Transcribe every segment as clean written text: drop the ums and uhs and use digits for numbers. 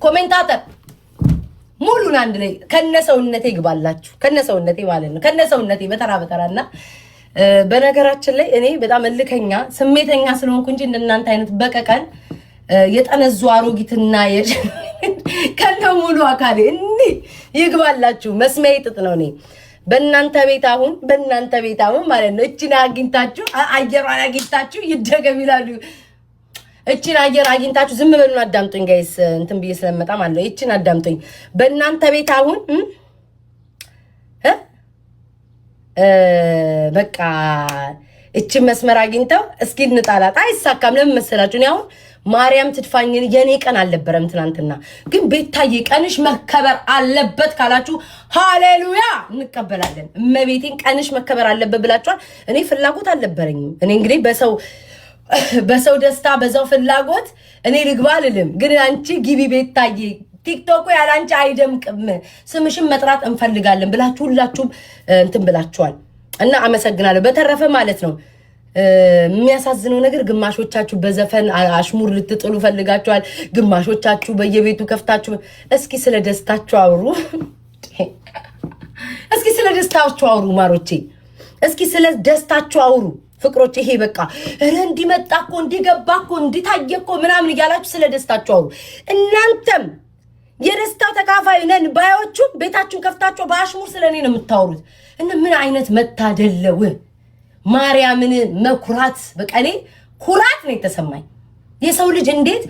ኮሜንታተር ሙሉን አንድ ላይ ከነሰውነቴ ይግባላችሁ ከነሰውነቴ ማለት ነው ከነሰውነቴ በተራና በነገራችን ላይ እኔ በጣም እልከኛ ስሜተኛ ስለሆንኩ እንጂ እንደናንተ አይነት በቀቀን የጠነዙ አሮጊትና ከነ ሙሉ አካሌ እንዴ ይግባላችሁ መስሚያ ይጥጥ ነው እኔ በእናንተ ቤት አሁን ማለት ነው እቺን አግኝታችሁ አየሯን አግኝታችሁ ይደገም ይላሉ እቺን አየር አግኝታችሁ ዝም በሉና አዳምጡኝ ጋይስ እንትን ብዬ ስለመጣ ማለት ነው እቺን አዳምጡኝ በእናንተ ቤት አሁን በቃ እቺን መስመር አግኝተው እስኪ እንጣላት አይሳካም ለምን መሰላችሁ እኔ አሁን ማርያም ትድፋኝ የኔ ቀን አልነበረም ትናንትና ግን ቤታዬ ቀንሽ መከበር አለበት ካላችሁ ሃሌሉያ እንቀበላለን እመቤቴን ቀንሽ መከበር አለበት ብላችኋል እኔ ፍላጎት አልነበረኝም እኔ እንግዲህ በሰው ደስታ በዛው ፍላጎት እኔ ልግባ አልልም ግን አንቺ ግቢ ቤታዬ ቲክቶክ ያላንቺ አይደምቅም ስምሽን መጥራት እንፈልጋለን ብላችሁ ሁላችሁም እንትን ብላችኋል እና አመሰግናለሁ በተረፈ ማለት ነው የሚያሳዝነው ነገር ግማሾቻችሁ በዘፈን አሽሙር ልትጥሉ ፈልጋችኋል ግማሾቻችሁ በየቤቱ ከፍታችሁ እስኪ ስለ ደስታችሁ አውሩ ማሮቼ እስኪ ስለ ደስታችሁ አውሩ ፍቅሮች ይሄ በቃ እንዲመጣኮ እንዲገባኮ እንዲታየኮ ምናምን ይያላችሁ ስለ ደስታችሁ አውሩ እናንተም የደስታ ተካፋይ ነን ባዮቹ ቤታችሁን ከፍታችሁ በአሽሙር ስለኔ ነው የምታወሩት እና ምን አይነት መታደለው ማርያምን መኩራት በቀኔ ኩራት ነው የተሰማኝ የሰው ልጅ እንዴት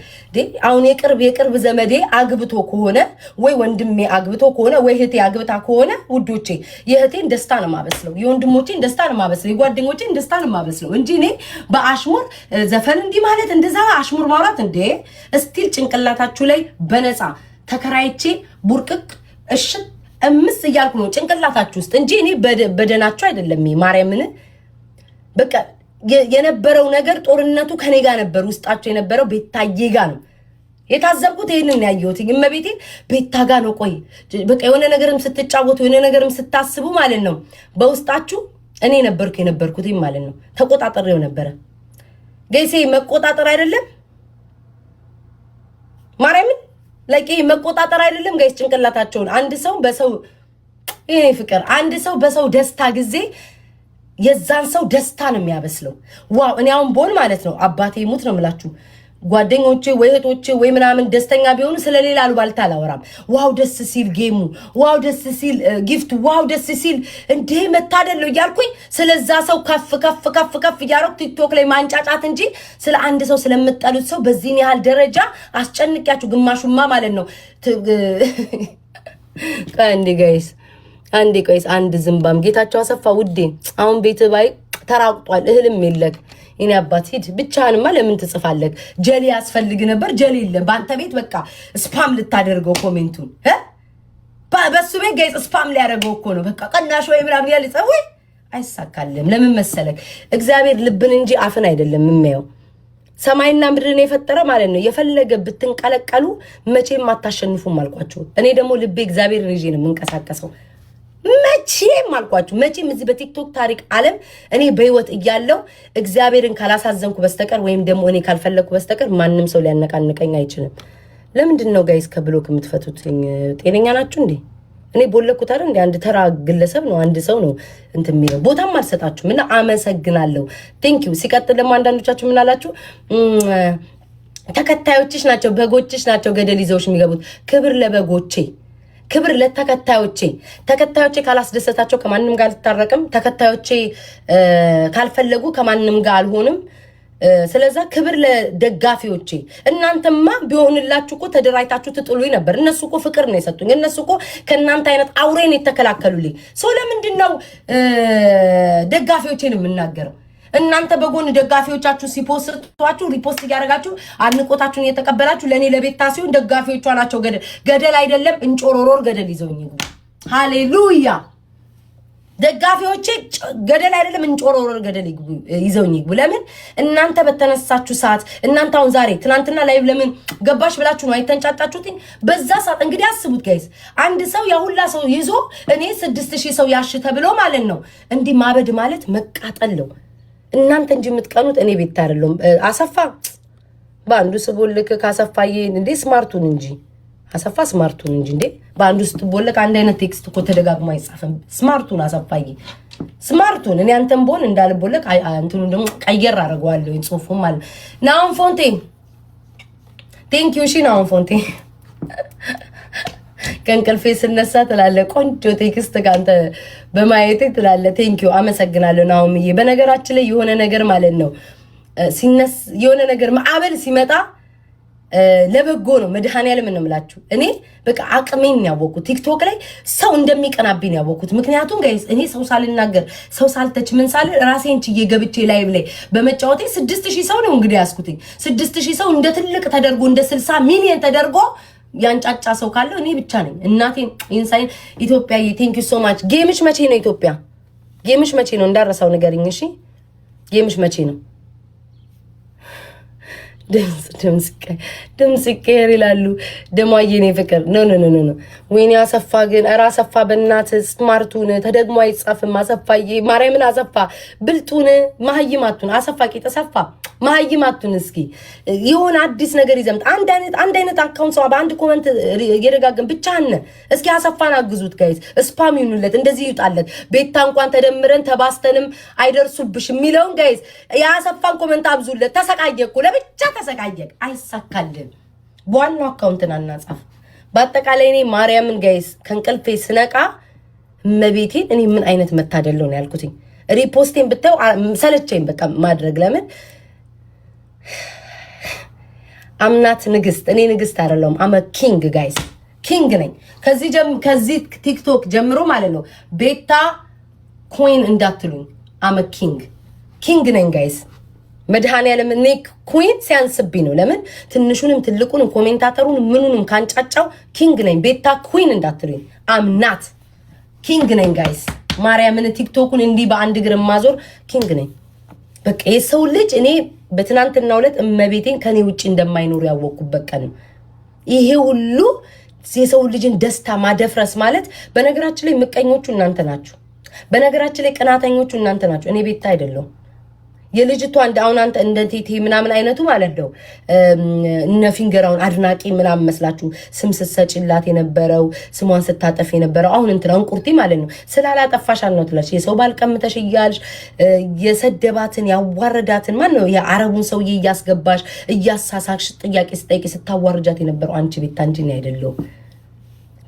አሁን የቅርብ ዘመዴ አግብቶ ከሆነ ወይ ወንድሜ አግብቶ ከሆነ ወይ እህቴ አግብታ ከሆነ ውዶቼ የእህቴን ደስታ ነው ማበስለው የወንድሞቼን ደስታ ነው ማበስለው የጓደኞቼን ደስታ ነው ማበስለው እንጂ እኔ በአሽሙር ዘፈን እንዲ ማለት እንደዛ አሽሙር ማውራት እንዴ እስቲል ጭንቅላታችሁ ላይ በነፃ ተከራይቼ ቡርቅቅ እሺ እምስ እያልኩ ነው ጭንቅላታችሁ ውስጥ እንጂ እኔ በደናችሁ አይደለም ማርያምን በቃ የነበረው ነገር ጦርነቱ ከኔ ጋር ነበር ውስጣቸው የነበረው ቤታዬ ጋር ነው የታዘብኩት ይሄንን ያየሁት እመቤቴ ቤታ ጋር ነው ቆይ በቃ የሆነ ነገርም ስትጫወቱ የሆነ ነገርም ስታስቡ ማለት ነው በውስጣችሁ እኔ የነበርኩት ማለት ነው ተቆጣጣሪው ነበር ገይሴ መቆጣጣር አይደለም ማርያምን ለቂ መቆጣጣር አይደለም ጋይስ ጭንቅላታቸውን አንድ ሰው በሰው ይሄ ፍቅር አንድ ሰው በሰው ደስታ ጊዜ የዛን ሰው ደስታ ነው የሚያበስለው ዋው እኔ አሁን ቦል ማለት ነው አባቴ ሙት ነው የምላችሁ ጓደኞቼ ወይ እህቶቼ ወይ ምናምን ደስተኛ ቢሆኑ ስለሌላ አሉባልታ አላወራም ዋው ደስ ሲል ጌሙ ዋው ደስ ሲል ጊፍት ዋው ደስ ሲል እንዴ መታደለው እያልኩኝ ስለዛ ሰው ከፍ እያረኩ ቲክቶክ ላይ ማንጫጫት እንጂ ስለ አንድ ሰው ስለምጠሉት ሰው በዚህን ያህል ደረጃ አስጨንቂያችሁ ግማሹማ ማለት ነው ካንዲ ጋይስ አንዴ ቆይስ አንድ ዝምባም ጌታቸው አሰፋ ውዴ አሁን ቤት ባይ ተራቅጧል እህልም የለክ እኔ አባት ሂድ ብቻህንማ ለምን ትጽፋለህ ጀሊ ያስፈልግ ነበር ጀሊ የለም ባንተ ቤት በቃ ስፓም ልታደርገው ኮሜንቱን በሱ ቤት ጋይስ ስፓም ሊያደርገው እኮ ነው በቃ ቀናሽ ወይ ምናምን ያለ ጸውይ አይሳካልም ለምን መሰለክ እግዚአብሔር ልብን እንጂ አፍን አይደለም የሚያየው ሰማይና ምድርን የፈጠረ ማለት ነው የፈለገ ብትንቀለቀሉ መቼም አታሸንፉም አልኳችሁ እኔ ደግሞ ልቤ እግዚአብሔር ልጅ ነው የምንቀሳቀሰው መቼም አልኳችሁ መቼም እዚህ በቲክቶክ ታሪክ ዓለም እኔ በህይወት እያለው እግዚአብሔርን ካላሳዘንኩ በስተቀር ወይም ደግሞ እኔ ካልፈለኩ በስተቀር ማንንም ሰው ሊያነቃንቀኝ አይችልም ለምንድን ነው ጋይስ ከብሎክ የምትፈቱት ጤነኛ ናችሁ እንዴ እኔ ቦለኩት አይደል እንዴ አንድ ተራ ግለሰብ ነው አንድ ሰው ነው እንትን የሚለው ቦታም አልሰጣችሁም እና አመሰግናለሁ ቴንክ ዩ ሲቀጥል ደግሞ አንዳንዶቻችሁ ምን አላችሁ ተከታዮችሽ ናቸው በጎችሽ ናቸው ገደል ይዘውሽ የሚገቡት ክብር ለበጎቼ ክብር ለተከታዮቼ ካላስደሰታቸው ከማንንም ጋር ልታረቅም ተከታዮቼ ካልፈለጉ ከማንንም ጋር አልሆንም ስለዛ ክብር ለደጋፊዎቼ እናንተማ ቢሆንላችሁ እኮ ተደራይታችሁ ትጥሉኝ ነበር እነሱ እኮ ፍቅር ነው የሰጡኝ እነሱ እኮ ከናንተ አይነት አውሬን የተከላከሉልኝ ሰው ለምንድነው ደጋፊዎቼን የምናገረው እናንተ በጎን ደጋፊዎቻችሁ ሲፖስቷችሁ ሪፖስት ያደርጋችሁ አንቆታችሁን እየተቀበላችሁ ለኔ ለቤታ ሲሆን ደጋፊዎቿ ናቸው ገደል አይደለም እንጮሮሮር ገደል ይዘውኝ ሃሌሉያ ደጋፊዎቼ ገደል አይደለም እንጮሮሮር ገደል ይዘውኝ ለምን እናንተ በተነሳችሁ ሰዓት እናንተ አሁን ዛሬ ትናንትና ላይቭ ለምን ገባሽ ብላችሁ ነው አይተንጫጫችሁት በዛ ሰዓት እንግዲህ አስቡት ጋይስ አንድ ሰው ያሁላ ሰው ይዞ እኔ 6000 ሰው ያሽ ተብሎ ማለት ነው እንዲህ ማበድ ማለት መቃጠል ነው እናንተ እንጂ የምትቀኑት እኔ ቤት አይደለም አሰፋ ባንዱ ስቦልክ ካሰፋዬ እንዴ ስማርቱን እንጂ አሰፋ ስማርቱን እንጂ በአንድ ውስጥ ቦለቅ አንድ አይነት ቴክስት እኮ ተደጋግሞ አይጻፍም። ስማርቱን አሰፋይ ስማርቱን እኔ አንተም ቦን እንዳልቦለቅ እንትኑ ደግሞ ቀየር አደርገዋለሁ ጽሁፉም ማለት ናውን ፎንቴ ቴንክ ዩ ሺ ናውን ፎንቴ ከእንቅልፌ ስነሳ ትላለህ ቆንጆ ቴክስት ካንተ በማየቴ ትላለህ ቴንክ ዩ አመሰግናለሁ ናውምዬ። በነገራችን ላይ የሆነ ነገር ማለት ነው ሲነስ የሆነ ነገር ማዕበል ሲመጣ ለበጎ ነው። መድኃኒዓለም እንምላችሁ እኔ በቃ አቅሜን ያወቁት ቲክቶክ ላይ ሰው እንደሚቀናብኝ ያወቁት። ምክንያቱም ጋይስ እኔ ሰው ሳልናገር ሰው ሳልተች ምን ሳል ራሴን ችዬ ገብቼ ላይቭ ላይ በመጫወቴ 6000 ሰው ነው እንግዲህ ያስኩትኝ። 6000 ሰው እንደ ትልቅ ተደርጎ እንደ 60 ሚሊዮን ተደርጎ ያንጫጫ ሰው ካለው እኔ ብቻ ነኝ። እናቴ ኢንሳይን ኢትዮጵያ ቴንክ ዩ ሶ ማች። ጌምሽ መቼ ነው ኢትዮጵያ? ጌምሽ መቼ ነው እንዳረሳው ንገሪኝ እሺ። ጌምሽ መቼ ነው? ድምጽ ቀየር ይላሉ ደሞ አየኔ ፍቅር ኖ ወይኔ አሰፋ ግን ኧረ አሰፋ በእናትህ ስማርቱን ተደግሞ አይጻፍም። አሰፋዬ ማርያምን አሰፋ ብልጡን ማህይማቱን አሰፋ ቂጠሰፋ ማህይማቱን እስኪ የሆነ አዲስ ነገር ይዘምት አንድ አይነት አካውንት ሰው በአንድ ኮሜንት እየደጋገም ብቻ አነ እስኪ አሰፋን አግዙት ጋይስ። ስፓም ይኑለት እንደዚህ ይውጣለት። ቤታ እንኳን ተደምረን ተባስተንም አይደርሱብሽ የሚለውን ጋይስ ያሰፋን ኮሜንት አብዙለት። ተሰቃየኩ ለብቻ ተሰቃየክ አይሳካልን። በዋናው አካውንትና እናጻፍ። በአጠቃላይ እኔ ማርያምን ጋይስ ከንቅልፌ ስነቃ መቤቴን እኔ ምን አይነት መታደለው ነው ያልኩትኝ። ሪፖስቴን ብታው ሰለቸኝ በቃ ማድረግ ለምን አምናት ንግስት እኔ ንግስት አይደለሁም። አመ ኪንግ ጋይስ ኪንግ ነኝ። ከዚህ ቲክቶክ ጀምሮ ማለት ነው ቤታ ኩዊን እንዳትሉኝ። አመ ኪንግ ነኝ ጋይስ። መድኃኒዓለም እኔ ኩዊን ሲያንስብኝ ነው። ለምን ትንሹንም ትልቁንም ኮሜንታተሩን ምኑንም ካንጫጫው ኪንግ ነኝ። ቤታ ኩዊን እንዳትሉኝ። አምናት ኪንግ ነኝ ጋይስ። ማርያምን ቲክቶኩን እንዲህ በአንድ እግር ማዞር ኪንግ ነኝ። በቃ የሰው ልጅ እኔ በትናንትናው ዕለት እመቤቴን ከኔ ውጪ እንደማይኖር ያወቅኩበት ቀን ነው። ይሄ ሁሉ የሰው ልጅን ደስታ ማደፍረስ ማለት በነገራችን ላይ ምቀኞቹ እናንተ ናችሁ። በነገራችን ላይ ቅናተኞቹ እናንተ ናችሁ። እኔ ቤታ አይደለሁም። የልጅቷ አሁን አንተ እንደ ቴቴ ምናምን አይነቱ ማለት ነው እነ ፊንገራውን አድናቂ ምናምን መስላችሁ ስም ስትሰጪላት የነበረው ስሟን ስታጠፍ የነበረው አሁን እንትናውን ቁርቲ ማለት ነው ስላላጠፋሻል ነው ትላለች። የሰው ባልቀምተሽ እያልሽ የሰደባትን ያዋረዳትን ማን ነው የአረቡን ሰውዬ እያስገባሽ እያሳሳክሽ ጥያቄ ስጠይቂ ስታዋርጃት የነበረው አንቺ ቤታ እንጂ ነው አይደለም።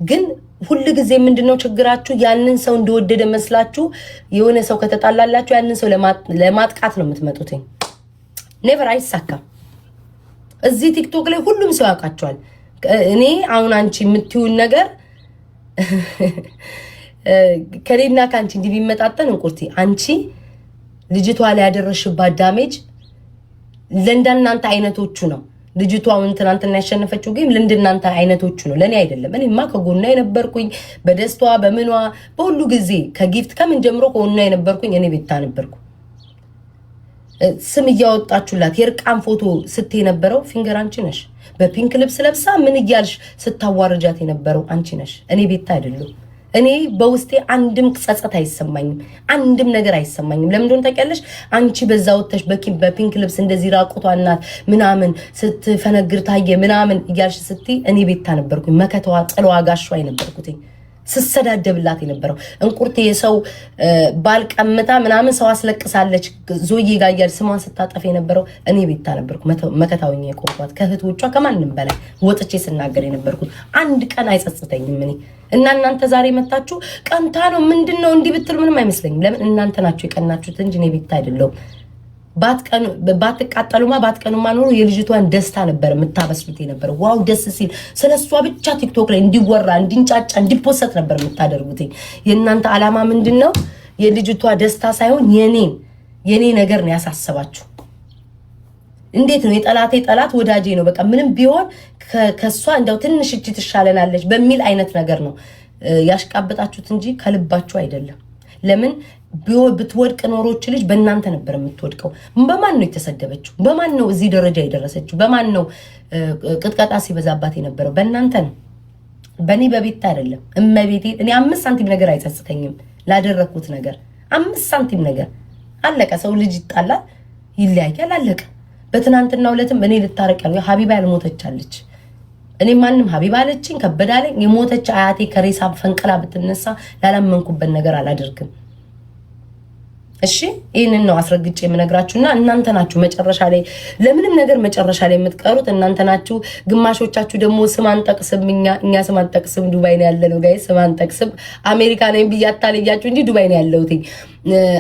ግን ሁሉ ጊዜ ምንድነው ችግራችሁ? ያንን ሰው እንደወደደ መስላችሁ የሆነ ሰው ከተጣላላችሁ ያንን ሰው ለማጥቃት ነው የምትመጡት። ኔቨር አይሳካም። እዚህ ቲክቶክ ላይ ሁሉም ሰው ያውቃቸዋል። እኔ አሁን አንቺ የምትዩን ነገር ከሌና ካንቺ እንዲህ ቢመጣጠን እንቁርቲ አንቺ ልጅቷ ላይ ያደረሽባት ዳሜጅ ለእንዳናንተ አይነቶቹ ነው። ልጅቷ ትናንትና ያሸነፈችው ጌም ለእንደናንተ አይነቶቹ ነው፣ ለኔ አይደለም። እኔማ ከጎኗ የነበርኩኝ በደስታዋ በምኗ በሁሉ ጊዜ ከጊፍት ከምን ጀምሮ ከጎኗ የነበርኩኝ እኔ ቤታ ነበርኩ። ስም እያወጣችሁላት የርቃን ፎቶ ስትይ የነበረው ፊንገር አንቺ ነሽ። በፒንክ ልብስ ለብሳ ምን እያልሽ ስታዋርጃት የነበረው አንቺ ነሽ፣ እኔ ቤታ አይደለም። እኔ በውስጤ አንድም ጸጸት አይሰማኝም፣ አንድም ነገር አይሰማኝም። ለምን እንደሆነ ታውቂያለሽ? አንቺ በዛ ወጥተሽ በፒንክ ልብስ እንደዚህ ራቁቷ እናት ምናምን ስትፈነግር ታየ ምናምን እያልሽ ስትይ እኔ ቤታ ነበርኩኝ። መከተዋ ጥለዋ ጋሻዋ ነበርኩኝ። ስሰዳደብላት የነበረው እንቁርቴ የሰው ባልቀምታ ምናምን ሰው አስለቅሳለች ዞዬ ጋር እያልሽ ስሟን ስታጠፍ የነበረው እኔ ቤታ ነበርኩ። መከታውኝ የቆቋት ከእህቶቿ ከማንም በላይ ወጥቼ ስናገር የነበርኩት አንድ ቀን አይጸጽተኝም። እኔ እና እናንተ ዛሬ መጣችሁ ቀንታ ነው ምንድነው እንዲህ ብትሉ ምንም አይመስለኝም። ለምን እናንተ ናችሁ የቀናችሁት እንጂ እኔ ቤታ አይደለሁም። ባትቃጠሉማ ባትቀኑማ ኖሮ የልጅቷን ደስታ ነበር የምታበስሉት የነበረው። ዋው ደስ ሲል ስለሷ ብቻ ቲክቶክ ላይ እንዲወራ እንዲንጫጫ እንዲፖሰት ነበር የምታደርጉት። የእናንተ ዓላማ ምንድነው? የልጅቷ ደስታ ሳይሆን የኔ ነገር ነው ያሳሰባችሁ። እንዴት ነው የጠላቴ ጠላት ወዳጄ ነው በቃ ምንም ቢሆን ከሷ እንደው ትንሽ እጅ ትሻለናለች በሚል አይነት ነገር ነው ያሽቃበጣችሁት እንጂ ከልባችሁ አይደለም። ለምን ብትወድቅ ኖሮች ልጅ በእናንተ ነበር የምትወድቀው። በማን ነው የተሰደበችው? በማን ነው እዚህ ደረጃ የደረሰችው? በማን ነው ቅጥቀጣ ሲበዛባት የነበረው? በእናንተ ነው፣ በእኔ በቤታ አይደለም። እመቤቴ እኔ 5 ሳንቲም ነገር አይጸጽተኝም ላደረኩት ነገር። 5 ሳንቲም ነገር አለቀ። ሰው ልጅ ይጣላል ይለያያል፣ አለቀ። በትናንትናው ዕለትም እኔ ልታረቅ ያለው ሀቢባ ያልሞተቻለች እኔ ማንም ሀቢባ አለችኝ ከበዳለኝ የሞተች አያቴ ከሬሳ ፈንቅላ ብትነሳ ላላመንኩበት ነገር አላደርግም። እሺ ይሄንን ነው አስረግጬ የምነግራችሁና እናንተ ናችሁ መጨረሻ ላይ ለምንም ነገር መጨረሻ ላይ የምትቀሩት እናንተ ናችሁ። ግማሾቻችሁ ደግሞ ስም አንጠቅስም እኛ ስም አንጠቅስም ዱባይ ነው ያለነው ጋይ ስም አንጠቅስም አሜሪካ ነኝ ብያታለያችሁ እንጂ ዱባይ ነው ያለሁት።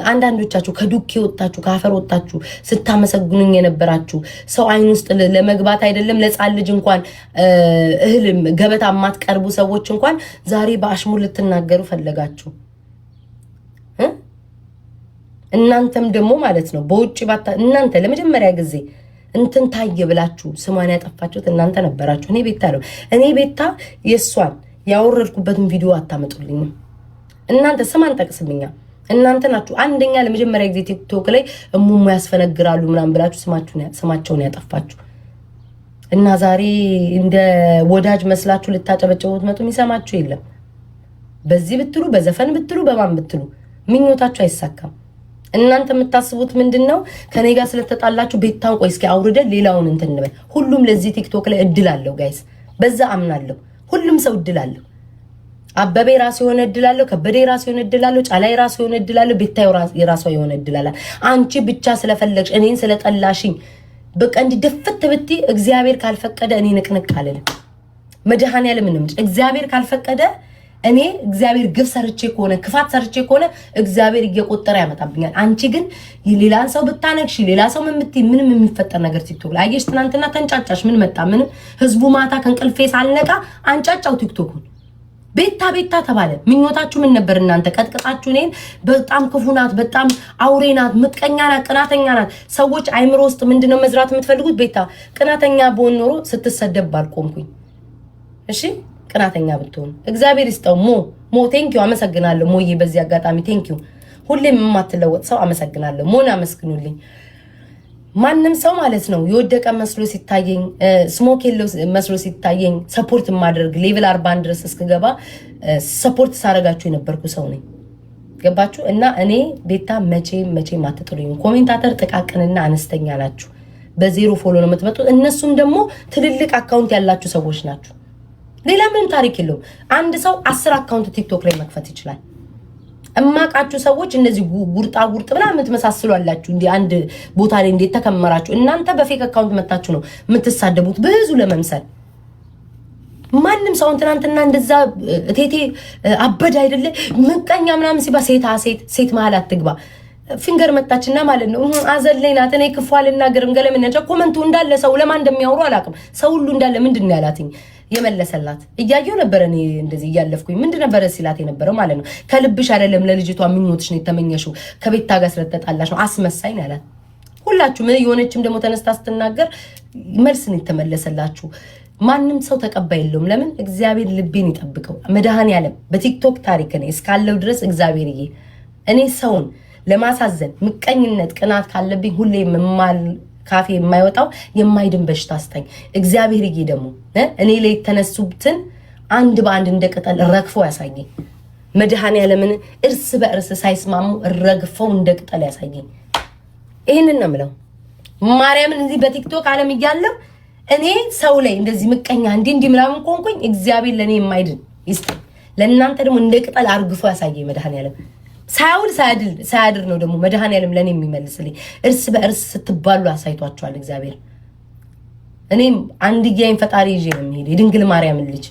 አንዳንዶቻችሁ ከዱኬ ወጣችሁ ከአፈር ወጣችሁ ስታመሰግኑኝ የነበራችሁ ሰው አይን ውስጥ ለመግባት አይደለም ለጻል ልጅ እንኳን እህል ገበታ ማትቀርቡ ሰዎች እንኳን ዛሬ በአሽሙር ልትናገሩ ፈለጋችሁ። እናንተም ደግሞ ማለት ነው በውጭ ባታ እናንተ ለመጀመሪያ ጊዜ እንትን ታየ ብላችሁ ስሟን ያጠፋችሁት እናንተ ነበራችሁ። እኔ ቤታ የሷን ያወረድኩበትን ቪዲዮ አታመጡልኝም። እናንተ ስም አንጠቅስምኛ እናንተ ናችሁ አንደኛ ለመጀመሪያ ጊዜ ቲክቶክ ላይ እሙሙ ያስፈነግራሉ ምናምን ብላችሁ ስማቸውን ያጠፋችሁ እና ዛሬ እንደ ወዳጅ መስላችሁ ልታጨበጨቡት መጡ የሚሰማችሁ የለም። በዚህ ብትሉ በዘፈን ብትሉ በማን ብትሉ ምኞታችሁ አይሳካም። እናንተ የምታስቡት ምንድነው? ከኔ ጋር ስለተጣላችሁ ቤታን ቆይ እስኪ አውርደን ሌላውን እንትን እንበል። ሁሉም ለዚህ ቲክቶክ ላይ እድል አለው ጋይስ፣ በዛ አምናለሁ። ሁሉም ሰው እድል አለው። አበቤ ራሱ የሆነ እድል አለው፣ ከበዴ ራሱ የሆነ እድል አለው፣ ጫላይ ራሱ የሆነ እድል አለው፣ ቤታው የራሷ የሆነ እድል አለ። አንቺ ብቻ ስለፈለግሽ እኔን ስለጠላሽኝ በቃ እንዲደፍት ብትይ እግዚአብሔር ካልፈቀደ እኔ ንቅንቅ አልልም። መድኃኔዓለም ምንም እግዚአብሔር ካልፈቀደ እኔ እግዚአብሔር ግፍ ሰርቼ ከሆነ ክፋት ሰርቼ ከሆነ እግዚአብሔር እየቆጠረ ያመጣብኛል። አንቺ ግን ሌላን ሰው ብታነግሽ ሌላ ሰው ምንም የሚፈጠር ነገር ቲክቶክ ላይ አየሽ። ትናንትና ተንጫጫሽ ምን መጣ? ምንም ህዝቡ ማታ ከእንቅልፌ ሳልነቃ አንጫጫው ቲክቶኩን። ቤታ ተባለ። ምኞታችሁ ምን ነበር እናንተ? ቀጥቅጣችሁ እኔን በጣም ክፉ ናት፣ በጣም አውሬ ናት፣ ምቀኛ ናት፣ ቅናተኛ ናት። ሰዎች አይምሮ ውስጥ ምንድነው መዝራት የምትፈልጉት? ቤታ ቅናተኛ በሆን ኖሮ ስትሰደብ ባልቆምኩኝ። እሺ ቅናተኛ ብትሆን እግዚአብሔር ይስጠው። ሞ ቴንኪው አመሰግናለሁ። ሞዬ በዚህ አጋጣሚ ቴንኪው። ሁሌም የማትለወጥ ሰው አመሰግናለሁ። ሞን አመስግኑልኝ። ማንም ሰው ማለት ነው የወደቀ መስሎ ሲታየኝ ስሞክ የለው መስሎ ሲታየኝ ሰፖርት ማድረግ ሌቭል 40 ድረስ እስከገባ ሰፖርት ሳረጋችሁ የነበርኩ ሰው ነኝ። ገባችሁ? እና እኔ ቤታ መቼ ማትጥሉኝ። ኮሜንታተር ጥቃቅንና አነስተኛ ናችሁ። በዜሮ ፎሎ ነው የምትመጡት። እነሱም ደግሞ ትልልቅ አካውንት ያላችሁ ሰዎች ናችሁ። ሌላ ምንም ታሪክ የለውም። አንድ ሰው 10 አካውንት ቲክቶክ ላይ መክፈት ይችላል። እማቃችሁ ሰዎች እነዚህ ጉርጣ ምናምን የምትመሳስሉ አላችሁ። እንዲ አንድ ቦታ ላይ እንዴት ተከመራችሁ? እናንተ በፌክ አካውንት መታችሁ ነው የምትሳደቡት ብዙ ለመምሰል። ማንም ሰው ትናንትና እንደዛ እቴቴ አበድ አይደለ ምቀኛ ምናምን ሲባ ሴት መሀል አትግባ ፊንገር መጣችና ማለት ነው አዘለይናት። እኔ ክፉ አልናገርም ገለምነጨ ኮመንቱ እንዳለ ሰው ለማን እንደሚያወሩ አላውቅም። ሰው ሁሉ እንዳለ ምንድን ነው ያላትኝ የመለሰላት እያየው ነበር። እኔ እንደዚህ እያለፍኩኝ ምንድን ነበር ሲላት የነበረው ማለት ነው። ከልብሽ አይደለም ለልጅቷ ምኞትሽ ነው የተመኘሽው፣ ከቤታ ጋር ስለተጣላሽ ነው አስመሳይ ነው ያላት። ሁላችሁም የሆነችም ደግሞ ተነስታ ስትናገር መልስ ነው የተመለሰላችሁ። ማንም ሰው ተቀባይ የለውም። ለምን? እግዚአብሔር ልቤን ይጠብቀው። መድኃኔዓለም በቲክቶክ ታሪክ እኔ እስካለው ድረስ እግዚአብሔርዬ እኔ ሰውን ለማሳዘን ምቀኝነት፣ ቅናት ካለብኝ ሁሌ ካፌ የማይወጣው የማይድን በሽታ አስተኝ እግዚአብሔርዬ ደግሞ እኔ ላይ የተነሱትን አንድ በአንድ እንደ ቅጠል ረግፈው ያሳየኝ። መድኃኔዓለምን እርስ በእርስ ሳይስማሙ ረግፈው እንደ ቅጠል ያሳየኝ። ይሄንን ነው የምለው። ማርያምን እዚህ በቲክቶክ ዓለም እያለሁ እኔ ሰው ላይ እንደዚህ ምቀኛ እንዲህ ምናምን ቆንኩኝ። እግዚአብሔር ለኔ የማይድን ይስጠኝ። ለእናንተ ደግሞ እንደ ቅጠል አርግፎ ያሳየኝ መድኃኔዓለም። ሳያውል ሳያድር ነው ደግሞ መድኃኔዓለም ለኔ የሚመልስልኝ። እርስ በእርስ ስትባሉ አሳይቷቸዋል እግዚአብሔር። እኔም አንድያዬን ፈጣሪ ይዤ ነው የሚሄድ የድንግል ማርያምን ልጅ።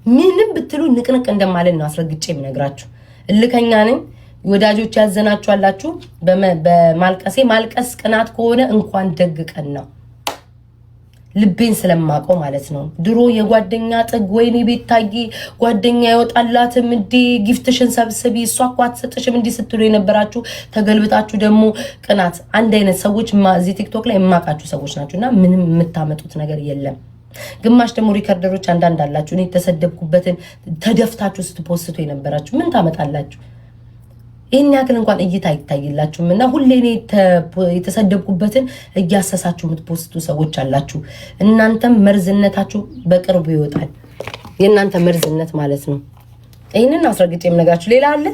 ምንም ብትሉ ንቅንቅ እንደማለን ነው አስረግጬ የምነግራችሁ። እልከኛ ነኝ። ወዳጆች ያዘናችሁ አላችሁ በማልቀሴ። ማልቀስ ቅናት ከሆነ እንኳን ደግ ቀን ነው ልቤን ስለማቀው ማለት ነው። ድሮ የጓደኛ ጥግ ወይኔ ቤታዬ ጓደኛ ይወጣላትም እንዴ ጊፍትሽን ሰብስቢ እሷ እኮ አትሰጥሽም እንዲህ ስትሉ የነበራችሁ ተገልብጣችሁ ደግሞ ቅናት አንድ አይነት ሰዎች እዚህ ቲክቶክ ላይ የማቃችሁ ሰዎች ናችሁና ምንም የምታመጡት ነገር የለም። ግማሽ ደግሞ ሪከርደሮች አንዳንድ አላችሁ እኔ ተሰደብኩበትን ተደፍታችሁ ስትፖስቱ የነበራችሁ ምን ታመጣላችሁ? ይሄን ያክል እንኳን እይታ አይታይላችሁም። እና ሁሌ እኔ የተሰደብኩበትን እያሰሳችሁ የምትፖስቱ ሰዎች አላችሁ። እናንተም መርዝነታችሁ በቅርቡ ይወጣል። የእናንተ መርዝነት ማለት ነው። ይሄንን አስረግጬ የምነግራችሁ ሌላ አለ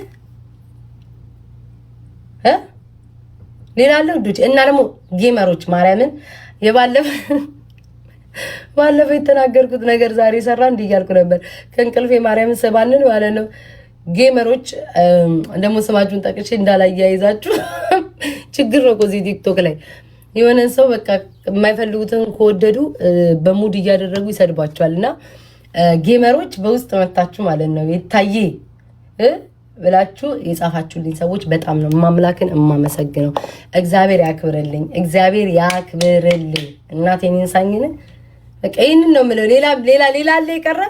ሌላ አለ ውዶች። እና ደግሞ ጌመሮች ማርያምን ባለፈው የተናገርኩት ነገር ዛሬ ሰራ እንዲህ እያልኩ ነበር። ከእንቅልፌ ማርያምን ሰባንን ማለት ነው። ጌመሮች ደግሞ ስማችሁን ጠቅሼ እንዳላያይዛችሁ ችግር ነው። እዚህ ቲክቶክ ላይ የሆነን ሰው በቃ የማይፈልጉትን ከወደዱ በሙድ እያደረጉ ይሰድባቸዋል። እና ጌመሮች በውስጥ መታችሁ ማለት ነው የታየ ብላችሁ የጻፋችሁልኝ ሰዎች በጣም ነው ማምላክን እማመሰግነው። እግዚአብሔር ያክብርልኝ፣ እግዚአብሔር ያክብርልኝ። እናቴን እንሳኝነ በቃ ይሄንን ነው የምለው። ሌላ አለ የቀረ